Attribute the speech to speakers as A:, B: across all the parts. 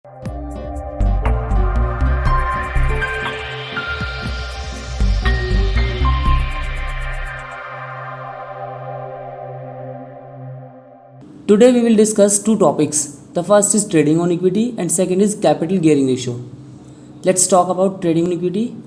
A: Today we will discuss two topics. The first is trading on equity and second is capital gearing ratio. Let's talk about trading on equity.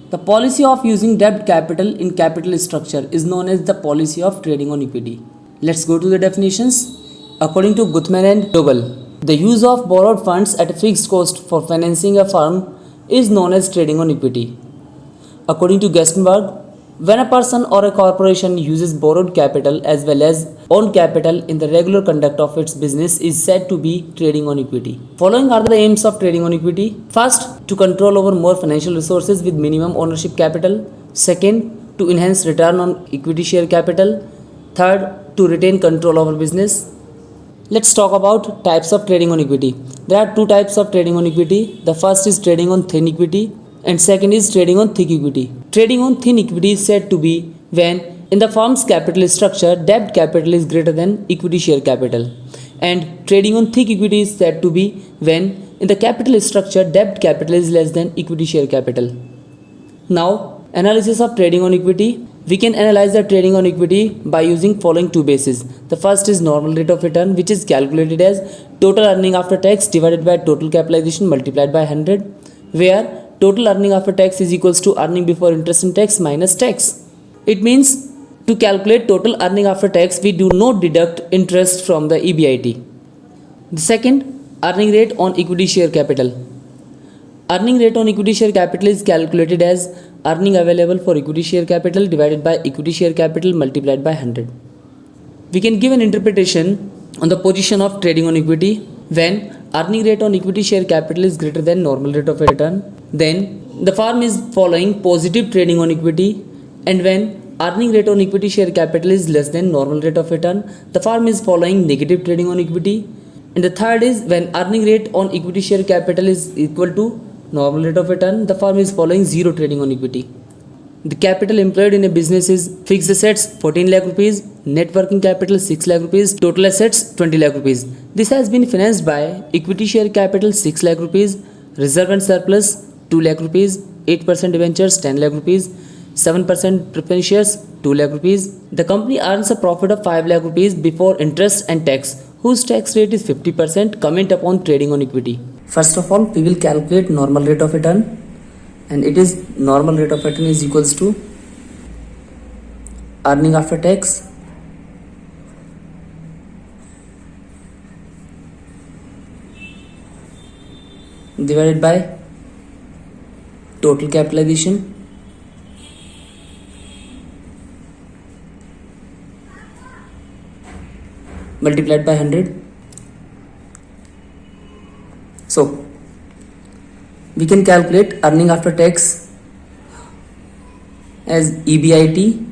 A: The policy of using debt capital in capital structure is known as the policy of trading on equity. Let's go to the definitions. According to Guthman and Doble, the use of borrowed funds at a fixed cost for financing a firm is known as trading on equity. According to Gestenberg, when a person or a corporation uses borrowed capital as well as own capital in the regular conduct of its business is said to be trading on equity. Following are the aims of trading on equity. First, to control over more financial resources with minimum ownership capital. Second, to enhance return on equity share capital. Third, to retain control over business. Let's talk about types of trading on equity. There are two types of trading on equity. The first is trading on thin equity and second is trading on thick equity. Trading on thin equity is said to be when in the firm's capital structure debt capital is greater than equity share capital, and trading on thick equity is said to be when in the capital structure debt capital is less than equity share capital. Now, analysis of trading on equity. We can analyze the trading on equity by using following two bases. The first is normal rate of return, which is calculated as total earning after tax divided by total capitalization multiplied by 100, where total earning after tax is equals to earning before interest and tax minus tax. It means to calculate total earning after tax, we do not deduct interest from the EBIT. The second, earning rate on equity share capital. Earning rate on equity share capital is calculated as earning available for equity share capital divided by equity share capital multiplied by 100. We can give an interpretation on the position of trading on equity. When earning rate on equity share capital is greater than normal rate of return, then the firm is following positive trading on equity, and when earning rate on equity share capital is less than normal rate of return, the firm is following negative trading on equity. And the third is when earning rate on equity share capital is equal to normal rate of return, the firm is following zero trading on equity. The capital employed in a business is fixed assets 14 lakh rupees, net working capital 6 lakh rupees, total assets 20 lakh rupees. This has been financed by equity share capital 6 lakh rupees, reserve and surplus 2 lakh rupees, 8% debentures 10 lakh rupees, 7% preference shares 2 lakh rupees. The company earns a profit of 5 lakh rupees before interest and tax, whose tax rate is 50%. Comment upon trading on equity. First of all, we will calculate normal rate of return, and it is normal rate of return is equals to earning after tax divided by total capitalization multiplied by 100. So, we can calculate earning after tax as EBIT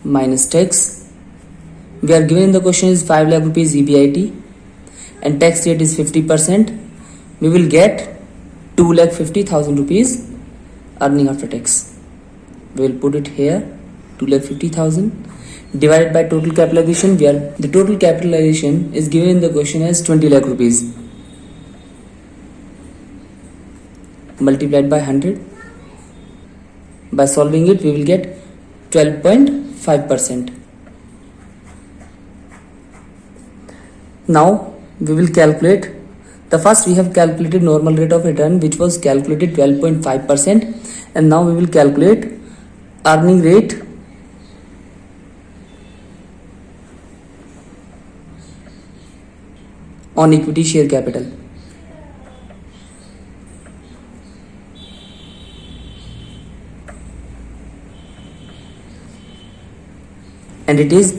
A: minus tax. We are given in the question is 5 lakh rupees EBIT and tax rate is 50%. We will get 2,50,000 rupees earning after tax. We will put it here 2,50,000 divided by total capitalization, where the total capitalization is given in the question as 20 lakh rupees multiplied by 100. By solving it, we will get 12.5%. Now we will calculate. The first we have calculated normal rate of return, which was calculated 12.5%, and now we will calculate earning rate on equity share capital. And it is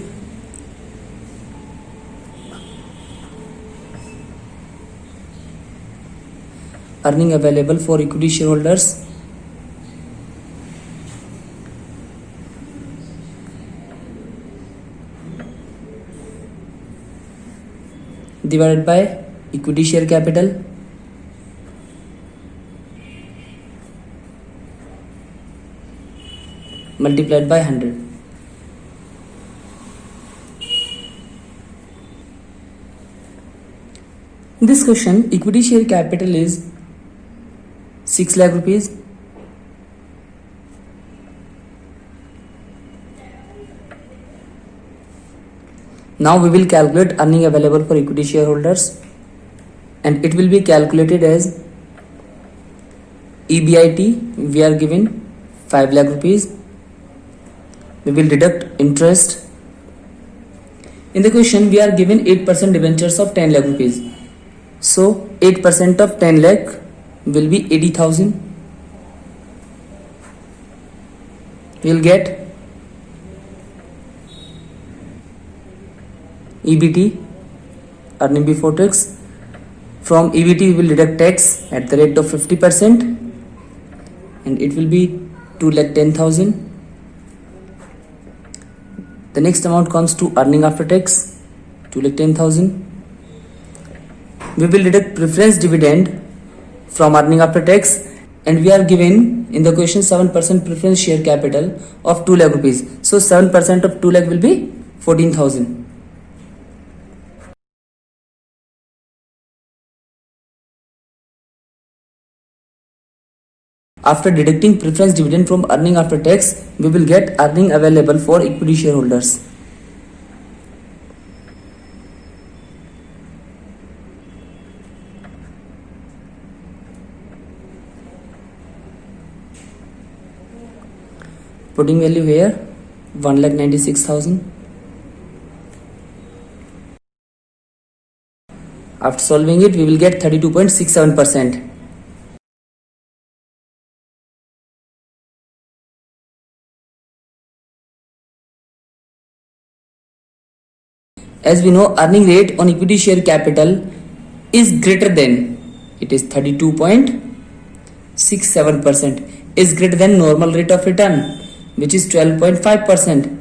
A: earning available for equity shareholders divided by equity share capital multiplied by 100. In this question, equity share capital is 6 lakh rupees. Now we will calculate earning available for equity shareholders, and it will be calculated as EBIT. We are given 5 lakh rupees. We will deduct interest. In the question, we are given 8% debentures of 10 lakh rupees. So 8% of 10 lakh will be 80,000. We will get EBT, earning before tax. From EBT we will deduct tax at the rate of 50%, and it will be 2,10,000. The next amount comes to earning after tax, 2,10,000. We will deduct preference dividend from earning after tax, and we are given in the question 7% preference share capital of 2 lakh rupees. So 7% of 2 lakh will be 14,000. After deducting preference dividend from earning after tax, we will get earning available for equity shareholders. Putting value here, 1,96,000. After solving it, we will get 32.67%. As we know, earning rate on equity share capital is greater than, it is 32.67%, is greater than normal rate of return, which is 12.5%.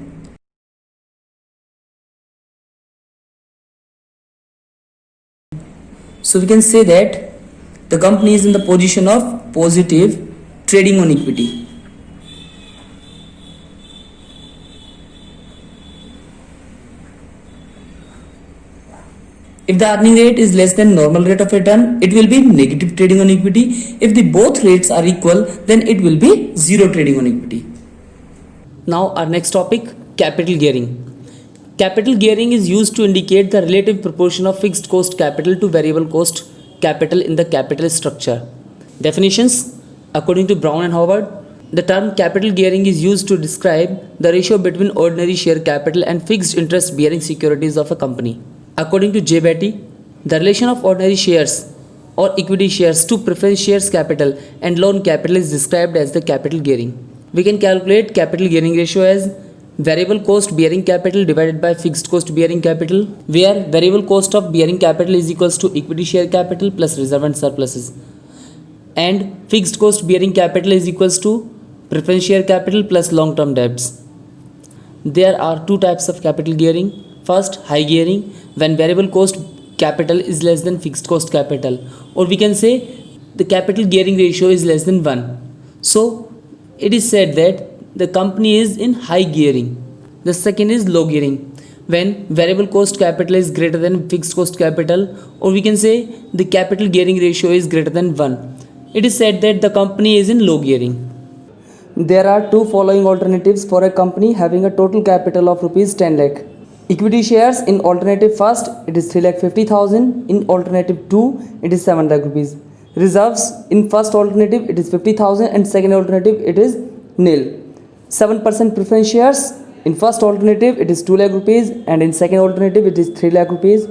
A: So we can say that the company is in the position of positive trading on equity. If the earning rate is less than normal rate of return, it will be negative trading on equity. If the both rates are equal, then it will be zero trading on equity. Now our next topic, capital gearing. Capital gearing is used to indicate the relative proportion of fixed cost capital to variable cost capital in the capital structure. Definitions. According to Brown and Howard, the term capital gearing is used to describe the ratio between ordinary share capital and fixed interest bearing securities of a company. According to J. Beatty, the relation of ordinary shares or equity shares to preference shares capital and loan capital is described as the capital gearing. We can calculate capital gearing ratio as variable cost bearing capital divided by fixed cost bearing capital, where variable cost of bearing capital is equals to equity share capital plus reserve and surpluses, and fixed cost bearing capital is equals to preference share capital plus long term debts. There are two types of capital gearing. First, high gearing, when variable cost capital is less than fixed cost capital, or we can say the capital gearing ratio is less than 1. So it is said that the company is in high gearing. The second is low gearing, when variable cost capital is greater than fixed cost capital, or we can say the capital gearing ratio is greater than 1. It is said that the company is in low gearing. There are two following alternatives for a company having a total capital of rupees 10 lakh. Equity shares in alternative first, it is 3,50,000. In alternative 2, it is 7 lakh rupees. Reserves in first alternative, it is 50,000, and second alternative, it is nil. 7% preference shares in first alternative, it is 2 lakh rupees, and in second alternative, it is 3 lakh rupees.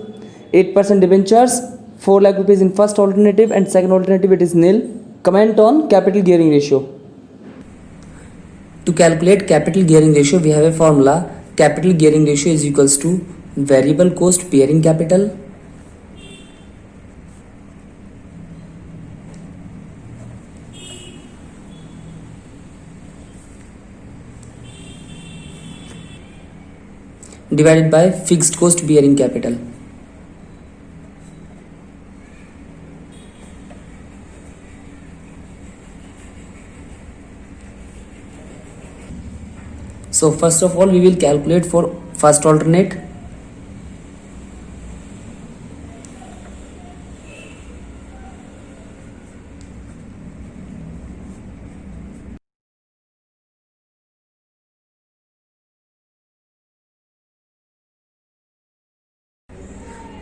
A: 8% debentures, 4 lakh rupees in first alternative, and second alternative, it is nil. Comment on capital gearing ratio. To calculate capital gearing ratio, we have a formula. Capital gearing ratio is equals to variable cost bearing capital divided by fixed cost bearing capital. So first of all, we will calculate for first alternate.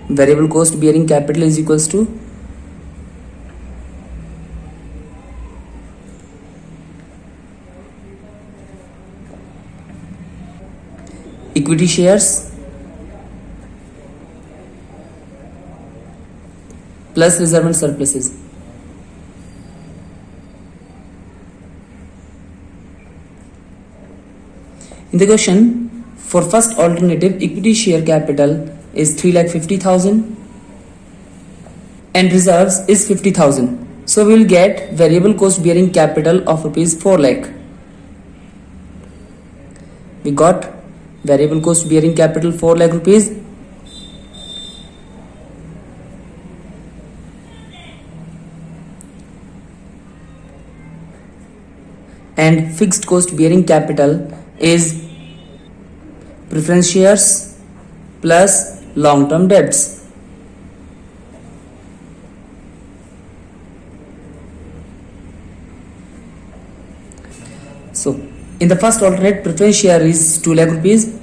A: variable cost bearing capital is equals to equity shares plus reserve and surpluses. In the question, for first alternative, equity share capital is 3,50,000 and reserves is 50,000. So we will get variable cost bearing capital of rupees 4 lakh. We got variable cost bearing capital 4 lakh rupees. And fixed cost bearing capital is preference shares plus long term debts. So in the first alternate, preference share is 2 lakh rupees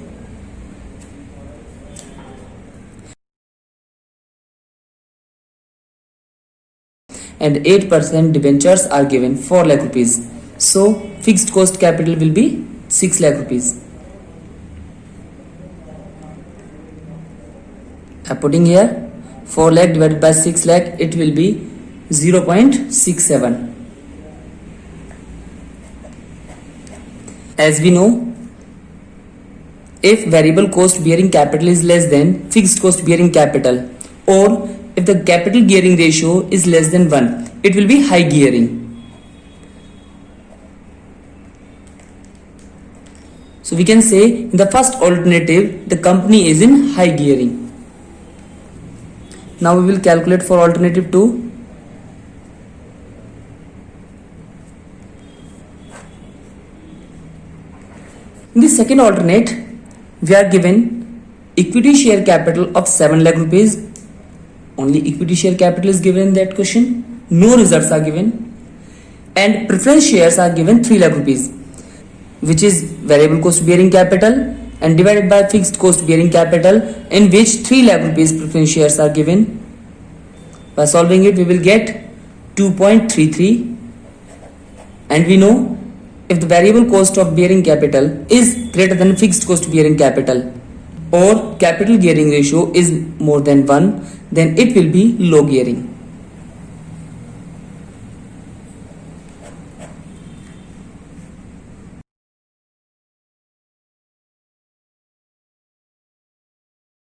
A: and 8% debentures are given 4 lakh rupees. So fixed cost capital will be 6 lakh rupees. I am putting here 4 lakh divided by 6 lakh, it will be 0.67. As we know, if variable cost bearing capital is less than fixed cost bearing capital, or if the capital gearing ratio is less than 1, it will be high gearing. So we can say in the first alternative, the company is in high gearing. Now we will calculate for alternative 2. In the second alternate, we are given equity share capital of 7 lakh rupees. Only equity share capital is given in that question. No reserves are given. And preference shares are given 3 lakh rupees, which is variable cost bearing capital, and divided by fixed cost bearing capital, in which 3 lakh rupees preference shares are given. By solving it, we will get 2.33, and we know if the variable cost of bearing capital is greater than fixed cost bearing capital, or capital gearing ratio is more than 1, then it will be low gearing.